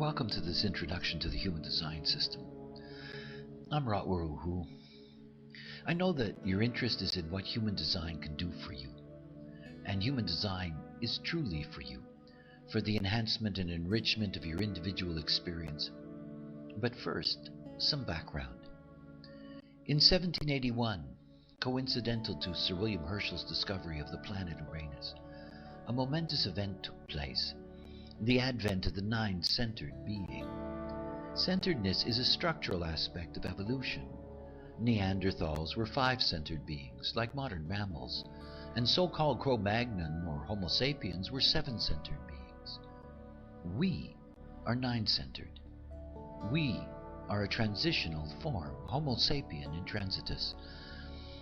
welcome to this introduction to the Human Design System. I'm Ra Uru Hu. I know that your interest is in what Human Design can do for you, and Human Design is truly for you, for the enhancement and enrichment of your individual experience. But first, some background. In 1781, coincidental to Sir William Herschel's discovery of the planet Uranus, a momentous event took place: the advent of the nine-centered being. Centeredness is a structural aspect of evolution. Neanderthals were five-centered beings, like modern mammals, and so-called Cro-Magnon or Homo sapiens were seven-centered beings. We are nine-centered. We are a transitional form, Homo sapien intransitus.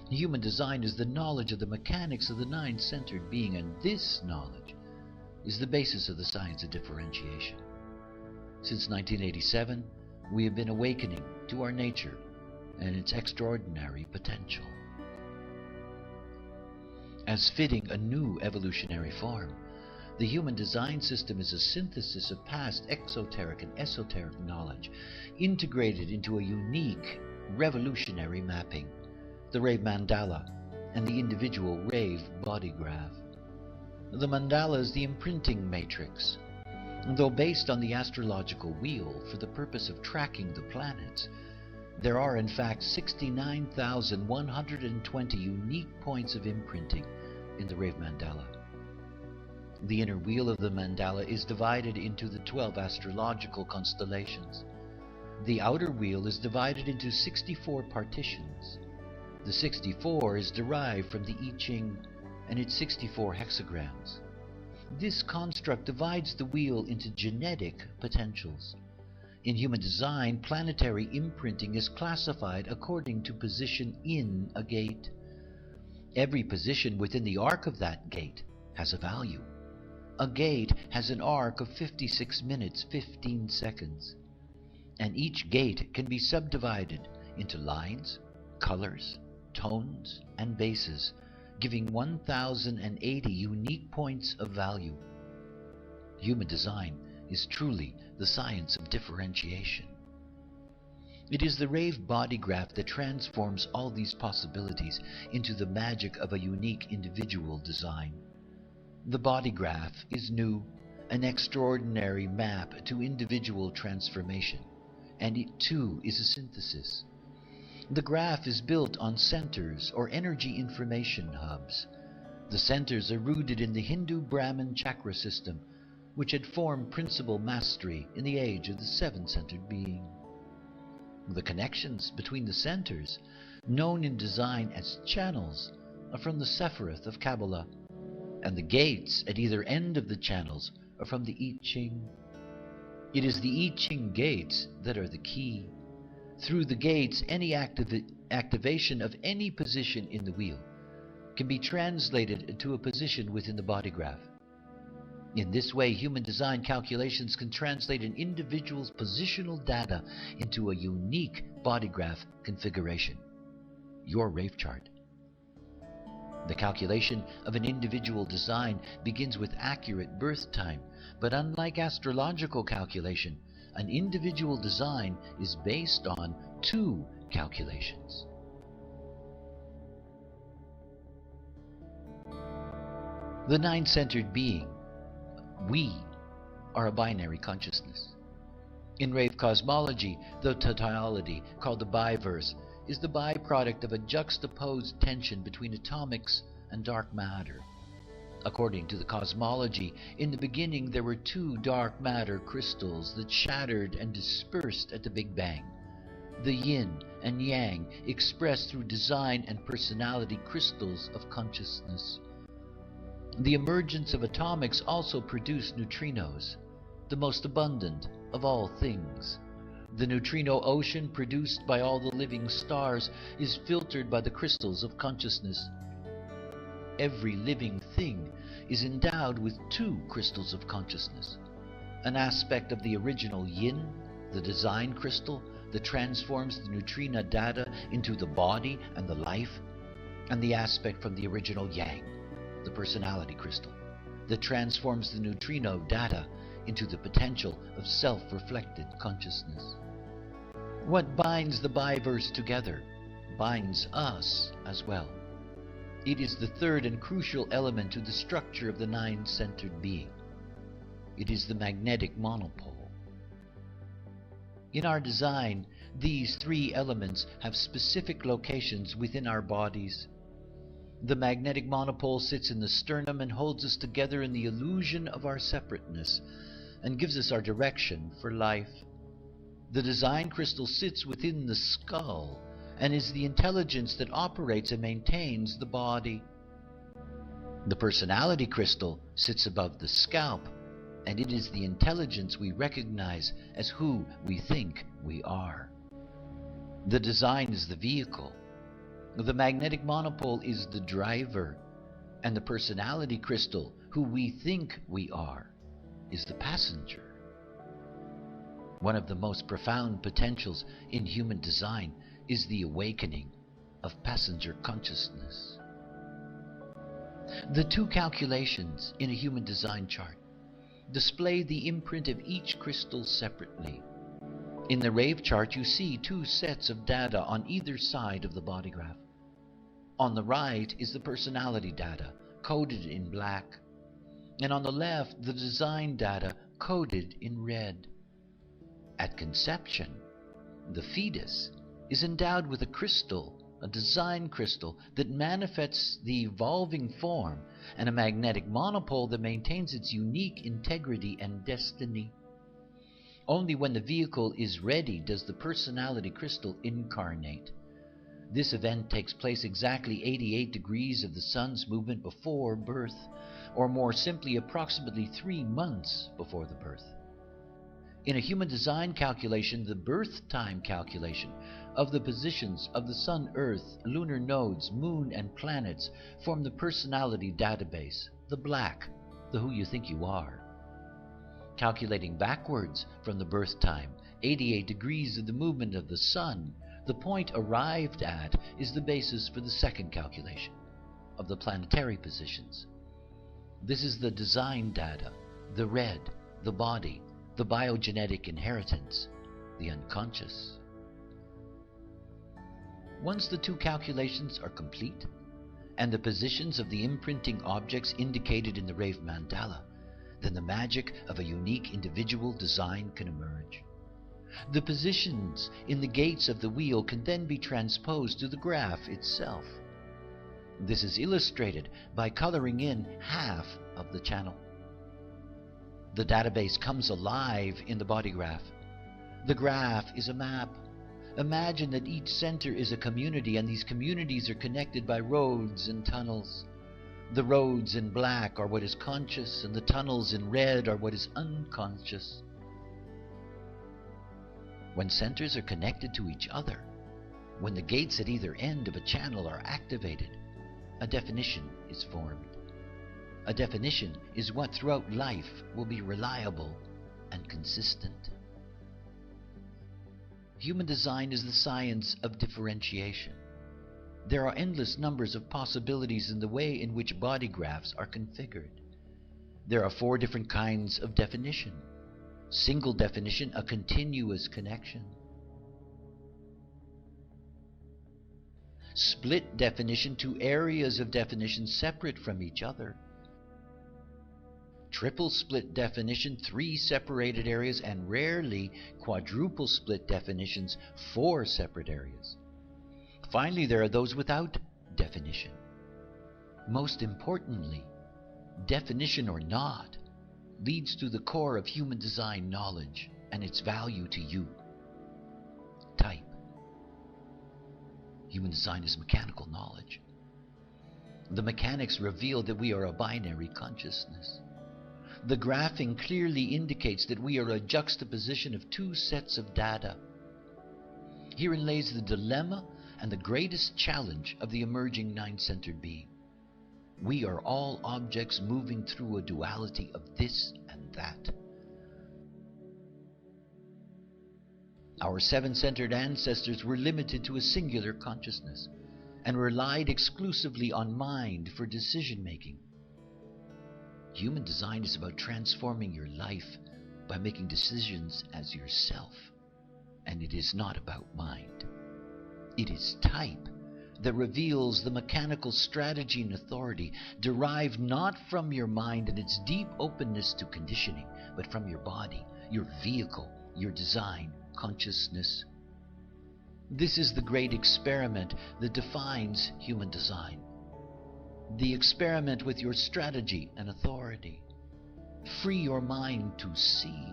Human design is the knowledge of the mechanics of the nine-centered being, and this knowledge is the basis of the science of differentiation. Since 1987, we have been awakening to our nature and its extraordinary potential. As fitting a new evolutionary form, the Human Design System is a synthesis of past exoteric and esoteric knowledge, integrated into a unique, revolutionary mapping, the Rave Mandala and the individual Rave body graph. The mandala is the imprinting matrix. Though based on the astrological wheel for the purpose of tracking the planets, there are in fact 69,120 unique points of imprinting in the Rave Mandala. The inner wheel of the mandala is divided into the 12 astrological constellations. The outer wheel is divided into 64 partitions. The 64 is derived from the I Ching and its 64 hexagrams. This construct divides the wheel into genetic potentials. In Human Design, planetary imprinting is classified according to position in a gate. Every position within the arc of that gate has a value. A gate has an arc of 56 minutes, 15 seconds. And each gate can be subdivided into lines, colors, tones, and bases, giving 1,080 unique points of value. Human design is truly the science of differentiation. It is the Rave body graph that transforms all these possibilities into the magic of a unique individual design. The body graph is new, an extraordinary map to individual transformation, and it too is a synthesis. The graph is built on centers or energy information hubs. The centers are rooted in the Hindu Brahmin chakra system, which had formed principal mastery in the age of the seven-centered being. The connections between the centers, known in design as channels, are from the Sephiroth of Kabbalah, and the gates at either end of the channels are from the I Ching. It is the I Ching gates that are the key. Through the gates, any activation of any position in the wheel can be translated to a position within the body graph. In this way, Human Design calculations can translate an individual's positional data into a unique body graph configuration, your Rave chart. The calculation of an individual design begins with accurate birth time, but unlike astrological calculation, an individual design is based on two calculations. The nine-centered being, we, are a binary consciousness. In Rave cosmology, the totality, called the biverse, is the byproduct of a juxtaposed tension between atomics and dark matter. According to the cosmology, in the beginning there were two dark matter crystals that shattered and dispersed at the Big Bang. The yin and yang expressed through design and personality crystals of consciousness. The emergence of atomics also produced neutrinos, the most abundant of all things. The neutrino ocean produced by all the living stars is filtered by the crystals of consciousness. Every living thing is endowed with two crystals of consciousness, an aspect of the original yin, the design crystal that transforms the neutrino data into the body and the life, and the aspect from the original yang, the personality crystal, that transforms the neutrino data into the potential of self-reflected consciousness. What binds the biverse together binds us as well. It is the third and crucial element to the structure of the nine-centered being. It is the magnetic monopole. In our design, these three elements have specific locations within our bodies. The magnetic monopole sits in the sternum and holds us together in the illusion of our separateness and gives us our direction for life. The design crystal sits within the skull and is the intelligence that operates and maintains the body. The personality crystal sits above the scalp, and it is the intelligence we recognize as who we think we are. The design is the vehicle. The magnetic monopole is the driver, and the personality crystal, who we think we are, is the passenger. One of the most profound potentials in human design is the awakening of passenger consciousness. The two calculations in a human design chart display the imprint of each crystal separately. In the rave chart, you see two sets of data on either side of the body graph. On the right is the personality data, coded in black, and on the left, the design data, coded in red. At conception, the fetus is endowed with a crystal, a design crystal, that manifests the evolving form, and a magnetic monopole that maintains its unique integrity and destiny. Only when the vehicle is ready does the personality crystal incarnate. This event takes place exactly 88 degrees of the sun's movement before birth, or more simply, approximately 3 months before the birth. In a human design calculation, the birth time calculation of the positions of the sun, earth, lunar nodes, moon, and planets form the personality database, the black, the who you think you are. Calculating backwards from the birth time, 88 degrees of the movement of the sun, the point arrived at is the basis for the second calculation of the planetary positions. This is the design data, the red, the body, the biogenetic inheritance, the unconscious. Once the two calculations are complete, and the positions of the imprinting objects indicated in the rave mandala, then the magic of a unique individual design can emerge. The positions in the gates of the wheel can then be transposed to the graph itself. This is illustrated by coloring in half of the channel. The database comes alive in the body graph. The graph is a map. Imagine that each center is a community, and these communities are connected by roads and tunnels. The roads in black are what is conscious, and the tunnels in red are what is unconscious. When centers are connected to each other, when the gates at either end of a channel are activated, a definition is formed. A definition is what throughout life will be reliable and consistent. Human design is the science of differentiation. There are endless numbers of possibilities in the way in which body graphs are configured. There are 4 different kinds of definition. Single definition, a continuous connection. Split definition, 2 areas of definition separate from each other. Triple split definition, 3 separated areas, and rarely quadruple split definitions, 4 separate areas. Finally, there are those without definition. Most importantly, definition or not leads to the core of human design knowledge and its value to you. Type. Human design is mechanical knowledge. The mechanics reveal that we are a binary consciousness. The graphing clearly indicates that we are a juxtaposition of 2 sets of data. Herein lays the dilemma and the greatest challenge of the emerging nine-centered being. We are all objects moving through a duality of this and that. Our 7-centered ancestors were limited to a singular consciousness and relied exclusively on mind for decision-making. Human design is about transforming your life by making decisions as yourself. And it is not about mind. It is type that reveals the mechanical strategy and authority derived not from your mind and its deep openness to conditioning, but from your body, your vehicle, your design, consciousness. This is the great experiment that defines human design. The experiment with your strategy and authority. Free your mind to see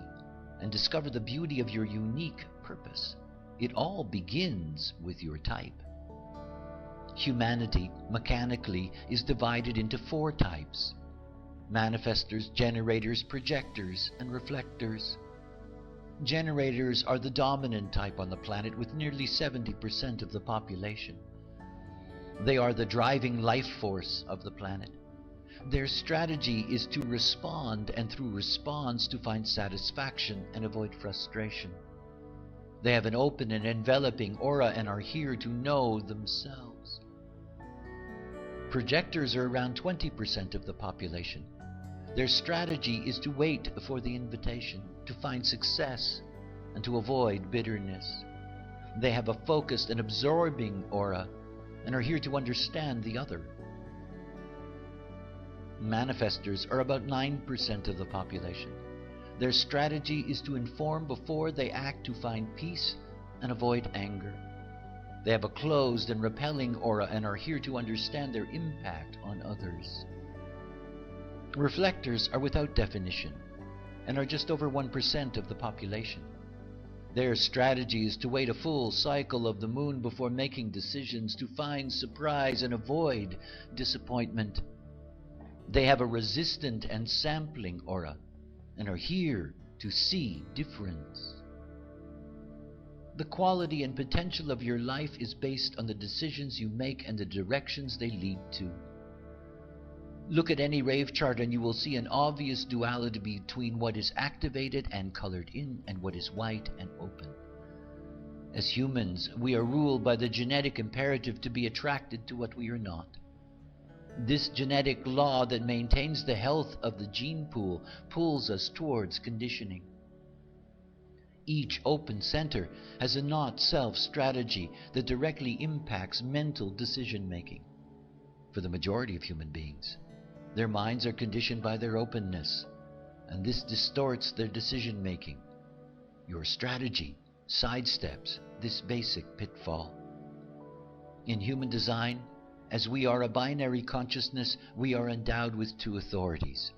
and discover the beauty of your unique purpose. It all begins with your type. Humanity, mechanically, is divided into 4 types: manifestors, generators, projectors, and reflectors. Generators are the dominant type on the planet with nearly 70% of the population. They are the driving life force of the planet. Their strategy is to respond, and through response to find satisfaction and avoid frustration. They have an open and enveloping aura and are here to know themselves. Projectors are around 20% of the population. Their strategy is to wait for the invitation, to find success, and to avoid bitterness. They have a focused and absorbing aura and are here to understand the other. Manifestors are about 9% of the population. Their strategy is to inform before they act, to find peace and avoid anger. They have a closed and repelling aura and are here to understand their impact on others. Reflectors are without definition and are just over 1% of the population. Their strategy is to wait a full cycle of the moon before making decisions, to find surprise and avoid disappointment. They have a resistant and sampling aura and are here to see difference. The quality and potential of your life is based on the decisions you make and the directions they lead to. Look at any rave chart and you will see an obvious duality between what is activated and colored in and what is white and open. As humans, we are ruled by the genetic imperative to be attracted to what we are not. This genetic law that maintains the health of the gene pool pulls us towards conditioning. Each open center has a not-self strategy that directly impacts mental decision-making. For the majority of human beings, their minds are conditioned by their openness, and this distorts their decision-making. Your strategy sidesteps this basic pitfall. In human design, as we are a binary consciousness, we are endowed with 2 authorities.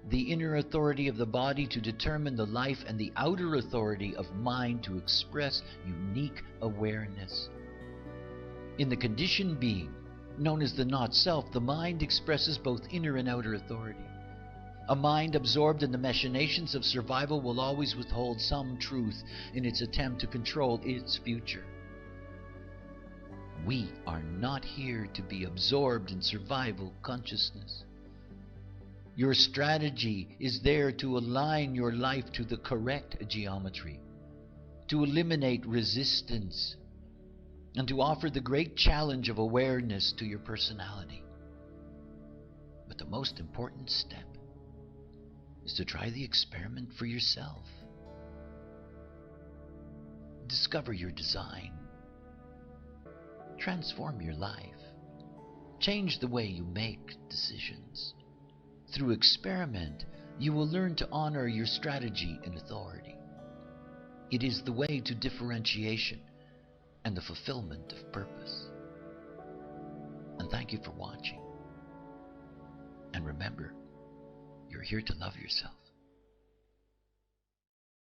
The inner authority of the body to determine the life, and the outer authority of mind to express unique awareness. In the conditioned being, known as the not-self, the mind expresses both inner and outer authority. A mind absorbed in the machinations of survival will always withhold some truth in its attempt to control its future. We are not here to be absorbed in survival consciousness. Your strategy is there to align your life to the correct geometry, to eliminate resistance, and to offer the great challenge of awareness to your personality. But the most important step is to try the experiment for yourself. Discover your design. Transform your life. Change the way you make decisions. Through experiment, you will learn to honor your strategy and authority. It is the way to differentiation and the fulfillment of purpose. And thank you for watching. And remember, you're here to love yourself.